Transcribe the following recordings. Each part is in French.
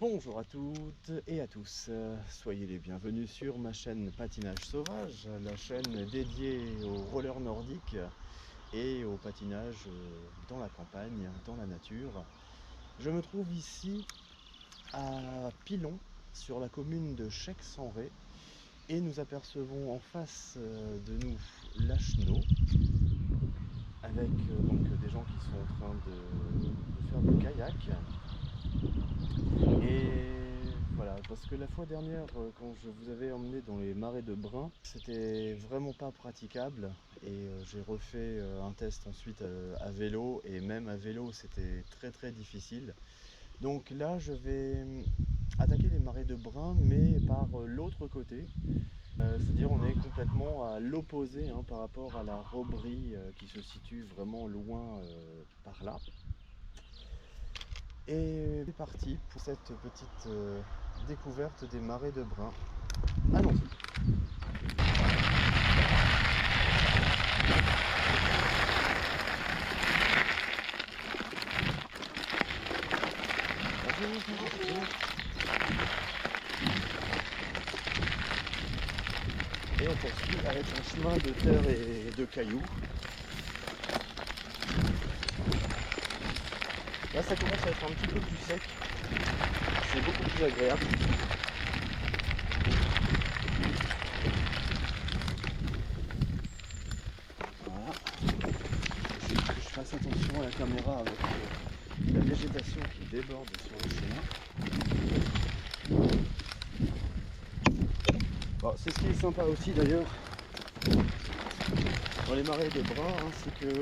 Bonjour à toutes et à tous, soyez les bienvenus sur ma chaîne Patinage Sauvage, la chaîne dédiée au roller nordique et au patinage dans la campagne, dans la nature. Je me trouve ici à Pilon, sur la commune de Checq-en-Ré, et nous apercevons en face de nous l'Achenot, avec donc des gens qui sont en train de faire du kayak. Et voilà, parce que la fois dernière, quand je vous avais emmené dans les marais de Brin, c'était vraiment pas praticable et j'ai refait un test ensuite à vélo, et même à vélo c'était très difficile. Donc là je vais attaquer les marais de Brin, mais par l'autre côté, c'est-à-dire on est complètement à l'opposé par rapport à la Robrie qui se situe vraiment loin par là. Et c'est parti pour cette petite découverte des marais de Brin. Allons-y. Et on poursuit avec un chemin de terre et de cailloux. Là ça commence à être un petit peu plus sec. C'est beaucoup plus agréable. Voilà. Il faut que je fasse attention à la caméra avec la végétation qui déborde sur le chemin. Bon, c'est ce qui est sympa aussi d'ailleurs dans les marais de Brin, c'est que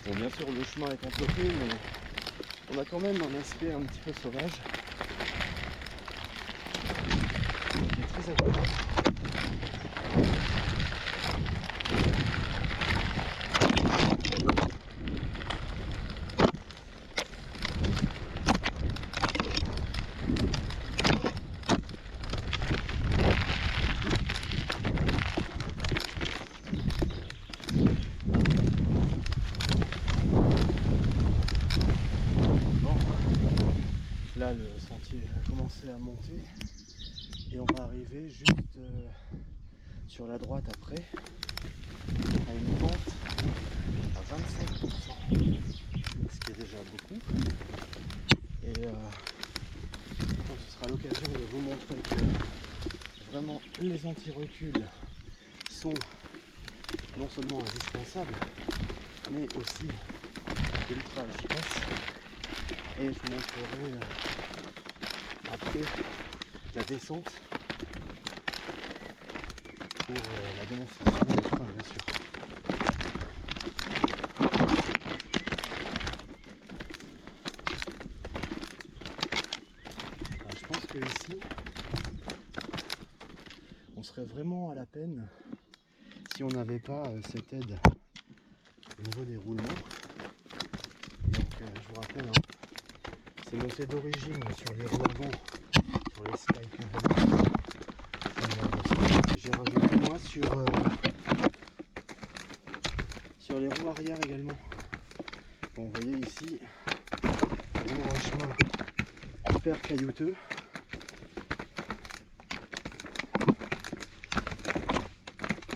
bon, bien sûr le chemin est entouré, mais on a quand même un aspect un petit peu sauvage qui est très agréable. Là, le sentier a commencé à monter et on va arriver juste sur la droite après à une pente à 25%, ce qui est déjà beaucoup. Et ce sera l'occasion de vous montrer que vraiment les anti-reculs sont non seulement indispensables, mais aussi ultra efficaces. Et je vous montrerai après la descente pour la démonstration des freins, bien sûr. Alors, je pense que ici, on serait vraiment à la peine si on n'avait pas cette aide au niveau des roulements. Donc je vous rappelle, c'est monté d'origine sur les roues avant, sur les Sky. J'ai rajouté moi sur les roues arrière également. Bon, vous voyez ici, vraiment un chemin hyper caillouteux.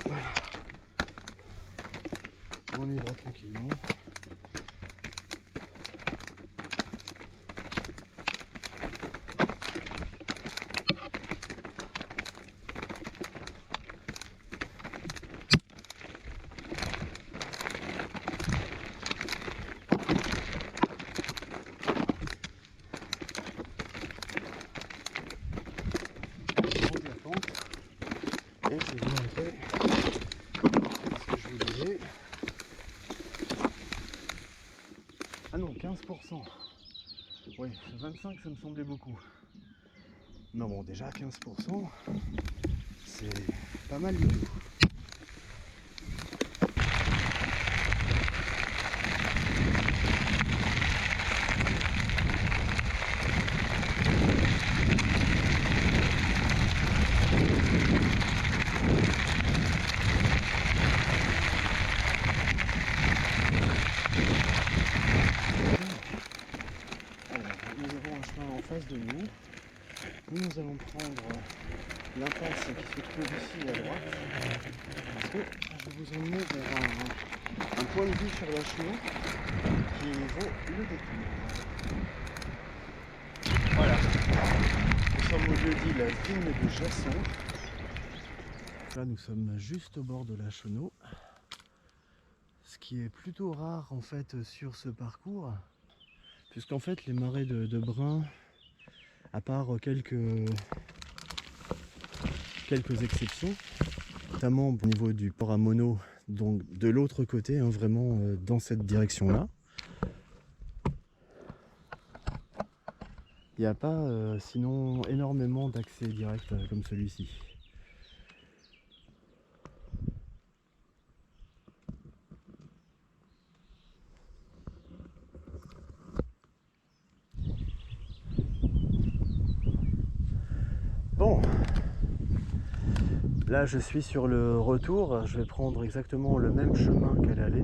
Voilà. On y va tranquillement. Et je vais vous montrer ce que je vous disais. Ah non, 15%. Oui, 25 ça me semblait beaucoup. Non bon, déjà 15%, c'est pas mal du tout. chemin en face de nous. Nous allons prendre l'impasse qui se trouve ici à droite. Parce que je vais vous emmener vers un point de vue sur la chemin qui vaut le détour. Voilà. Nous sommes au lieu-dit la vigne de Jasson. Là nous sommes juste au bord de la Chenot. Ce qui est plutôt rare en fait sur ce parcours. Puisqu'en fait les marais de Brin, à part quelques exceptions, notamment au niveau du port à Mono, donc de l'autre côté, hein, vraiment dans cette direction-là, il n'y a pas sinon énormément d'accès direct comme celui-ci. Bon, là je suis sur le retour, je vais prendre exactement le même chemin qu'à l'aller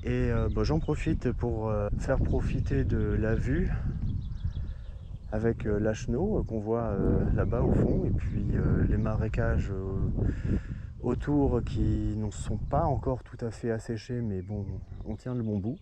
et j'en profite pour faire profiter de la vue avec la Chenot qu'on voit là-bas au fond et puis les marécages autour qui ne sont pas encore tout à fait asséchés mais bon, on tient le bon bout.